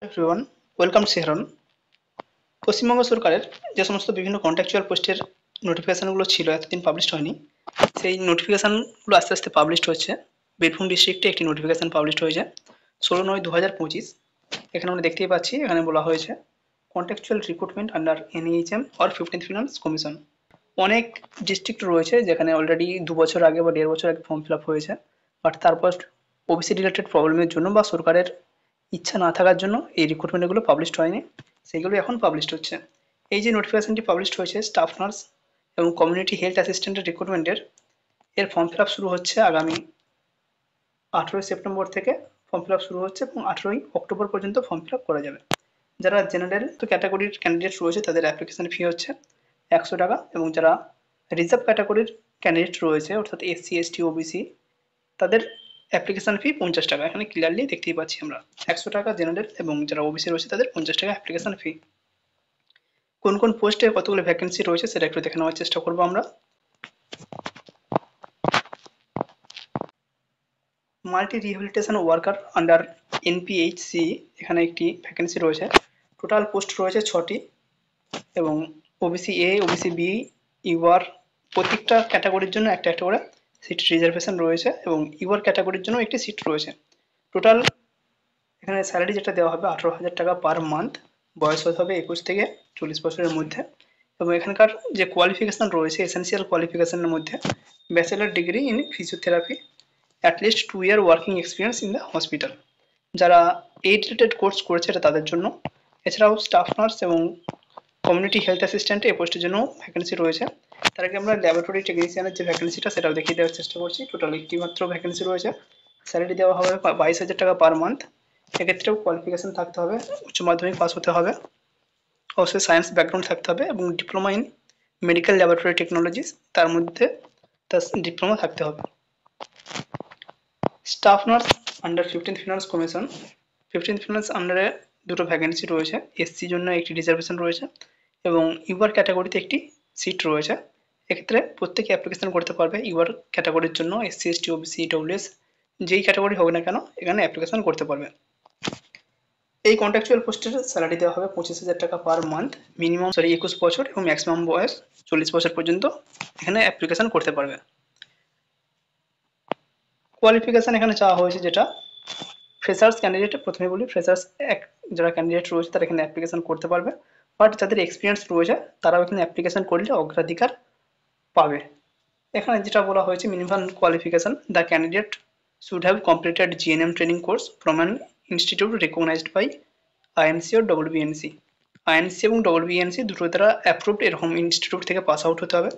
Everyone, welcome to শেহরন। পশ্চিমবঙ্গ সরকারের যে সমস্ত বিভিন্ন কন্ট্রাকচুয়াল পোস্টের নোটিফিকেশানগুলো ছিল এতদিন পাবলিশ হয়নি, সেই নোটিফিকেশানগুলো আস্তে আস্তে পাবলিশড হচ্ছে। বীরভূম ডিস্ট্রিক্টে একটি নোটিফিকেশান পাবলিশড হয়েছে 16/9/2025। এখানে আমরা দেখতেই পাচ্ছি, এখানে বলা হয়েছে contractual recruitment under NEHM or 15th finance commission. অনেক ডিস্ট্রিক্ট রয়েছে যেখানে অলরেডি 2 বছর আগে বা 1.5 বছর আগে ফর্ম ফিল আপ হয়েছে, বাট তারপর ওবিসি রিলেটেড প্রবলেমের জন্য বা সরকারের ইচ্ছা না থাকার জন্য এই রিক্রুটমেন্টগুলো পাবলিশড হয়নি, সেগুলো এখন পাবলিশড হচ্ছে। এই যে নোটিফিকেশনটি পাবলিশড হয়েছে স্টাফ নার্স এবং কমিউনিটি হেলথ অ্যাসিস্ট্যান্টের রিক্রুটমেন্টের, এর ফর্ম ফিল আপ শুরু হচ্ছে আগামী 18ই সেপ্টেম্বর থেকে। ফর্ম ফিল আপ শুরু হচ্ছে এবং 18ই অক্টোবর পর্যন্ত ফর্ম ফিল আপ করা যাবে। যারা জেনারেল তো ক্যাটাগরির ক্যান্ডিডেট রয়েছে তাদের অ্যাপ্লিকেশন ফি হচ্ছে 100 টাকা, এবং যারা রিজার্ভ ক্যাটাগরির ক্যান্ডিডেট রয়েছে অর্থাৎ SC ST OBC তাদের অ্যাপ্লিকেশন ফি 50 টাকা। এখানে ক্লিয়ারলি দেখতেই পাচ্ছি আমরা 100 টাকা জেনারেল, এবং যারা ওবিসি রয়েছে তাদের 50 টাকা অ্যাপ্লিকেশন ফি। কোন কোন পোস্টে কতগুলো ভ্যাকেন্সি রয়েছে সেটা একটু দেখে নেওয়ার চেষ্টা করবো আমরা। Multi rehabilitation worker under NPHC, এখানে একটি ভ্যাকেন্সি রয়েছে। টোটাল পোস্ট রয়েছে 6টি, এবং OBC A, OBC B, UR প্রত্যেকটা ক্যাটাগরির জন্য একটা একটা করে সিট রিজার্ভেশন রয়েছে, এবং ইউআর ক্যাটাগরির জন্য একটি সিট রয়েছে। টোটাল এখানে স্যালারি যেটা দেওয়া হবে 18,000 টাকা পার মান্থ। বয়স হতে হবে 21 থেকে 40 বছরের মধ্যে, এবং এখানকার যে কোয়ালিফিকেশান রয়েছে এসেন্সিয়াল কোয়ালিফিকেশানের মধ্যে bachelor degree in physiotherapy, at least 2 year working experience in the hospital. যারা এই রিলেটেড কোর্স করেছে এটা তাদের জন্য। এছাড়াও স্টাফ নার্স এবং কমিউনিটি হেলথ অ্যাসিস্ট্যান্ট এই পোস্টের জন্য ভ্যাকেন্সি রয়েছে। তার আগে আমরা ল্যাবরেটরি টেকনিশিয়ানের যে ভ্যাকেন্সিটা সেটাও দেখিয়ে দেওয়ার চেষ্টা করছি। টোটাল একটি মাত্র ভ্যাকেন্সি রয়েছে। স্যালারি দেওয়া হবে 22,000 টাকা পার মান্থ। এক্ষেত্রেও কোয়ালিফিকেশান থাকতে হবে, উচ্চ মাধ্যমিক পাস হতে হবে, অবশ্যই সায়েন্স ব্যাকগ্রাউন্ড থাকতে হবে, এবং diploma in medical laboratory technologies তার মধ্যে তার ডিপ্লোমা থাকতে হবে। Staff nurse under 15th finance commission, 15th finance আন্ডারে দুটো ভ্যাকেন্সি রয়েছে। এসসির জন্য একটি রিজার্ভেশন রয়েছে, এবং ইউআর ক্যাটাগরিতে একটি সিট রয়েছে। এক্ষেত্রে প্রত্যেকে অ্যাপ্লিকেশন করতে পারবে ইউআর ক্যাটাগরির জন্য। SC ST OBC EWS যেই ক্যাটাগরি হোক না কেন এখানে অ্যাপ্লিকেশন করতে পারবে। এই কন্ট্রাকচুয়াল পোস্টের স্যালারি দেওয়া হবে 25,000 টাকা পার মান্থ। মিনিমাম 21 বছর এবং ম্যাক্সিমাম বয়স 40 বছর পর্যন্ত এখানে অ্যাপ্লিকেশন করতে পারবে। কোয়ালিফিকেশান এখানে চাওয়া হয়েছে যেটা ফ্রেশার্স ক্যান্ডিডেট, প্রথমে বলি ফ্রেশার্স যারা ক্যান্ডিডেট রয়েছে তারা এখানে অ্যাপ্লিকেশন করতে পারবে, বাট যাদের এক্সপিরিয়েন্স রয়েছে তারাও এখানে অ্যাপ্লিকেশন করলে অগ্রাধিকার পাবে। এখানে যেটা বলা হয়েছে minimum qualification, the candidate should have completed GNM training course from an institute recognised by INC or WBNC। INC এবং WBNC দুটো দ্বারা অ্যাপ্রুভড এরকম ইনস্টিটিউট থেকে পাস আউট হতে হবে।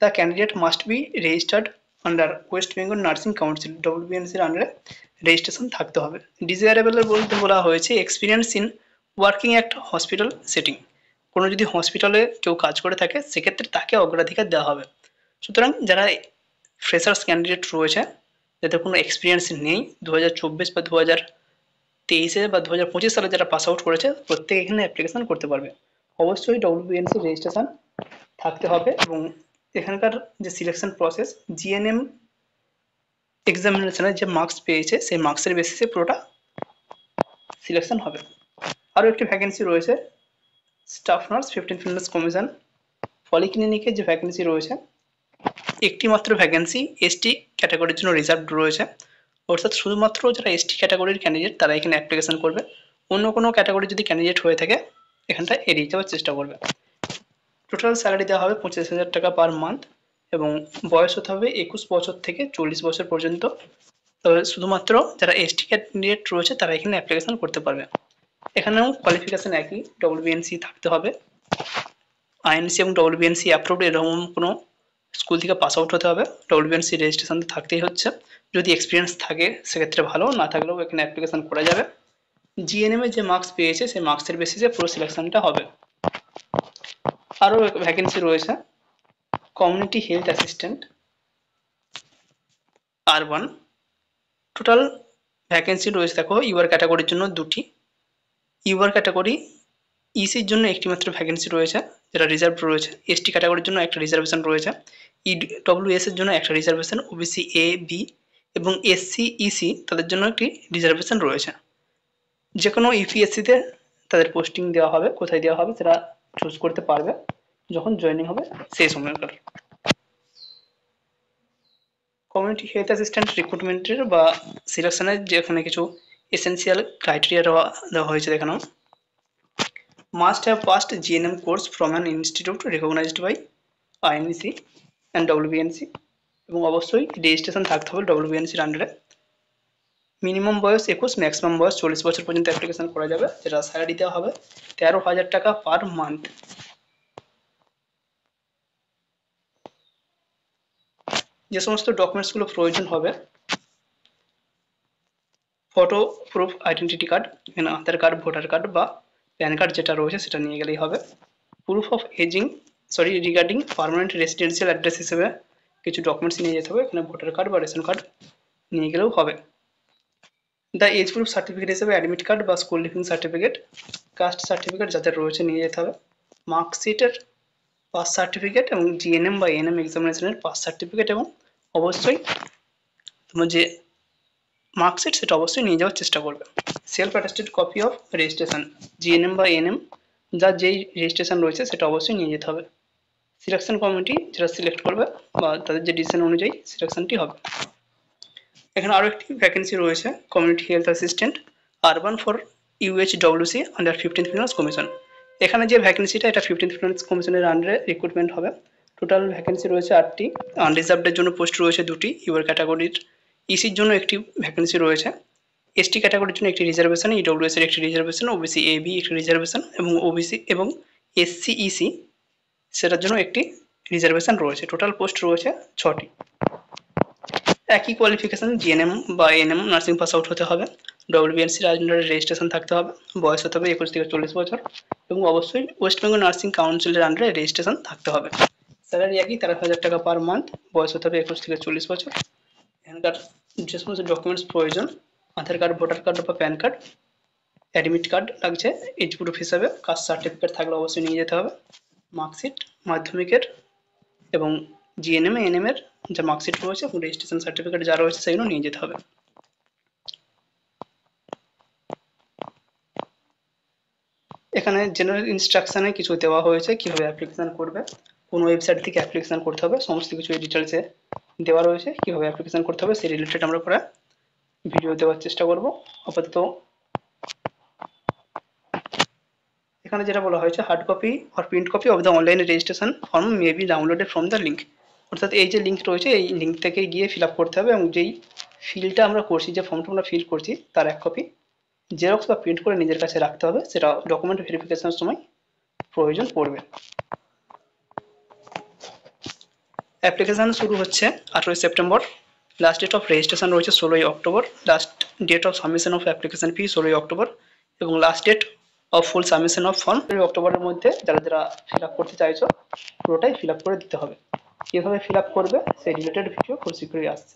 The candidate must be registered under West Bengal nursing council, WBNCর আন্ডারে registration থাকতে হবে। ডিজায়ারেবলের বলতে বলা হয়েছে experience in working at hospital setting. কোনো যদি হসপিটালে কেউ কাজ করে থাকে সেক্ষেত্রে তাকে অগ্রাধিকার দেওয়া হবে। সুতরাং যারা ফ্রেশার্স ক্যান্ডিডেট রয়েছে যাদের কোনো এক্সপিরিয়েন্স নেই, 2024 বা 2023 বা 2025 সালে যারা পাস আউট করেছে প্রত্যেকে এখানে অ্যাপ্লিকেশন করতে পারবে। অবশ্যই WBNC রেজিস্ট্রেশন থাকতে হবে, এবং এখানকার যে সিলেকশন প্রসেস GNM এক্সামিনেশনের যে মার্কস পেয়েছে সেই মার্কসের বেসিসে পুরোটা সিলেকশন হবে। আরও একটি ভ্যাকেন্সি রয়েছে staff nurse 15th finance commission. পলিক্লিনিকের যে ভ্যাকেন্সি রয়েছে একটি মাত্র ভ্যাকেন্সি ST ক্যাটাগরির জন্য রিজার্ভড রয়েছে, অর্থাৎ শুধুমাত্র যারা ST ক্যাটাগরির ক্যান্ডিডেট তারা এখানে অ্যাপ্লিকেশন করবে। অন্য কোনো ক্যাটাগরি যদি ক্যান্ডিডেট হয়ে থাকে এখানটা এড়িয়ে যাওয়ার চেষ্টা করবে। টোটাল স্যালারি দেওয়া হবে 25,000 টাকা পার মান্থ, এবং বয়স হতে হবে 21 বছর থেকে 40 বছর পর্যন্ত। তবে শুধুমাত্র যারা ST ক্যান্ডিডেট রয়েছে তারা এখানে অ্যাপ্লিকেশন করতে পারবে। এখানেও কোয়ালিফিকেশান একই, WBNC থাকতে হবে, INC এবং WBNC অ্যাপ্রুভড এরকম কোনো স্কুল থেকে পাস আউট হতে হবে। WBNC রেজিস্ট্রেশন তো থাকতেই হচ্ছে, যদি এক্সপিরিয়েন্স থাকে সেক্ষেত্রে ভালো, না থাকলেও এখানে অ্যাপ্লিকেশন করা যাবে। GNM এ যে মার্কস পেয়েছে সেই মার্কসের বেসিসে পুরো সিলেকশনটা হবে। আরও ভ্যাকেন্সি রয়েছে community health assistant R1। Total vacancy রয়েছে দেখো ইউআর ক্যাটাগরির জন্য 2টি, ইউআর ক্যাটাগরি ইসির জন্য একটি মাত্র ভ্যাকেন্সি রয়েছে যেটা রিজার্ভ রয়েছে, ST ক্যাটাগরির জন্য একটা রিজার্ভেশন রয়েছে, EWS এর জন্য একটা রিজার্ভেশন, OBC A B এবং SC EC তাদের জন্য একটি রিজার্ভেশন রয়েছে। যে কোনো ইউপিএসসিতে তাদের পোস্টিং দেওয়া হবে, কোথায় দেওয়া হবে সেটা চুজ করতে পারবে যখন জয়েনিং হবে সেই সময়কার। কমিউনিটি হেলথ অ্যাসিস্ট্যান্ট রিক্রুটমেন্টের বা সিলেকশনের যেখানে কিছু এসেন্সিয়াল ক্রাইটেরিয়া দেওয়া হয়েছে দেখানো। Must have passed GNM course from an institute recognised by INC and WBNC, এবং অবশ্যই রেজিস্ট্রেশন থাকতে হবে ডব্লিউবিএনসির আন্ডারে। মিনিমাম বয়স 21, ম্যাক্সিমাম বয়স 40 বছর পর্যন্ত অ্যাপ্লিকেশন করা যাবে, যেটা স্যালারি দেওয়া হবে 13,000 টাকা পার মান্থ। যে সমস্ত ডকুমেন্টসগুলো প্রয়োজন হবে, ফটো প্রুফ আইডেন্টিটি কার্ড, এখানে আধার কার্ড, ভোটার কার্ড বা প্যান কার্ড যেটা রয়েছে সেটা নিয়ে গেলেই হবে। Proof of regarding permanent residential address হিসেবে কিছু ডকুমেন্টস নিয়ে যেতে হবে, এখানে ভোটার কার্ড বা রেশন কার্ড নিয়ে গেলেও হবে। দ্য এজ প্রুফ সার্টিফিকেট হিসেবে অ্যাডমিট কার্ড বা school leaving certificate, caste certificate যাদের রয়েছে নিয়ে যেতে হবে। মার্কশিটের পাস সার্টিফিকেট এবং জিএনএম বা এএনএম এক্সামিনেশনের পাস সার্টিফিকেট, এবং অবশ্যই তোমার যে মার্কশিট সেটা অবশ্যই নিয়ে যাওয়ার চেষ্টা করবে। Self attested copy of registration, GNM বা এএনএম যার যেই রেজিস্ট্রেশন রয়েছে সেটা অবশ্যই নিয়ে যেতে হবে। সিলেকশন কমিটি যেটা সিলেক্ট করবে বা তাদের যে ডিসিশন অনুযায়ী সিলেকশনটি হবে। এখানে আরও একটি ভ্যাকেন্সি রয়েছে, community health assistant urban for UHWC under 15th finance commission. এখানে যে ভ্যাকেন্সিটা এটা 15th ফিনান্স কমিশনের আন্ডারে রিক্রুটমেন্ট হবে। টোটাল ভ্যাকেন্সি রয়েছে 8টি, আনরিজার্ভডের জন্য পোস্ট রয়েছে 2টি, ইউআর ক্যাটাগরির ইসির জন্য একটি ভ্যাকেন্সি রয়েছে, এসটি ক্যাটাগরির জন্য একটি রিজার্ভেশন, ইডব্লিউএস এর একটি রিজার্ভেশন, ওবিসি এবি একটি রিজার্ভেশন এবং ওবিসি এবং এসসি ইসি সেটার জন্য একটি রিজার্ভেশন রয়েছে। টোটাল পোস্ট রয়েছে 6টি। একই কোয়ালিফিকেশন জিএনএম বা এএনএম নার্সিং পাস আউট হতে হবে, ডব্লিউবিএনসির আন্ডারে রেজিস্ট্রেশন থাকতে হবে, বয়স হতে হবে 21 থেকে 40 বছর, এবং অবশ্যই ওয়েস্ট বেঙ্গল নার্সিং কাউন্সিলের আন্ডারে রেজিস্ট্রেশন থাকতে হবে। স্যালারি একই 13,000 টাকা পার মান্থ, বয়স হতে হবে 21 থেকে 40 বছর। এখানকার যে সমস্ত ডকুমেন্টস প্রয়োজন, আধার কার্ড, ভোটার কার্ড বা প্যান কার্ড, অ্যাডমিট কার্ড লাগছে এজ প্রুফ হিসাবে, কাস্ট সার্টিফিকেট থাকলে অবশ্যই নিয়ে যেতে হবে, মার্কশিট মাধ্যমিকের এবং জিএনএম এএনএম এর যে মার্কশিট রয়েছে এবং রেজিস্ট্রেশন সার্টিফিকেট যা রয়েছে সেগুলো নিয়ে যেতে হবে। এখানে জেনারেল ইনস্ট্রাকশনে কিছু দেওয়া হয়েছে কিভাবে অ্যাপ্লিকেশন করবে, কোন ওয়েবসাইট থেকে অ্যাপ্লিকেশন করতে হবে, সমস্ত কিছু এই ডিটেলসে দেওয়া রয়েছে। কিভাবে অ্যাপ্লিকেশন করতে হবে সেই রিলেটেড আমরা পরে ভিডিও দেওয়ার চেষ্টা করব। আপাতত এখানে যেটা বলা হয়েছে, hard copy or print copy of the online registration form may be downloaded from the link, অর্থাৎ এই যে লিঙ্ক রয়েছে এই লিঙ্ক থেকে গিয়ে ফিল আপ করতে হবে, এবং যেই ফিলটা আমরা করছি, যে ফর্মটা আমরা ফিল করছি তার এক কপি জেরক্স বা প্রিন্ট করে নিজের কাছে রাখতে হবে, সেটা ডকুমেন্ট ভেরিফিকেশনের সময় প্রয়োজন পড়বে। অ্যাপ্লিকেশান শুরু হচ্ছে 18 September, last date of registration রয়েছে 16 October, last date of submission of application fee 16 October, এবং last date of full submission of form 16 অক্টোবরের মধ্যে যারা যারা ফিল আপ করতে চাইছো পুরোটাই ফিল আপ করে দিতে হবে। কীভাবে ফিল আপ করবে সেই রিলেটেড ভিডিও খুব শীঘ্রই আসছে।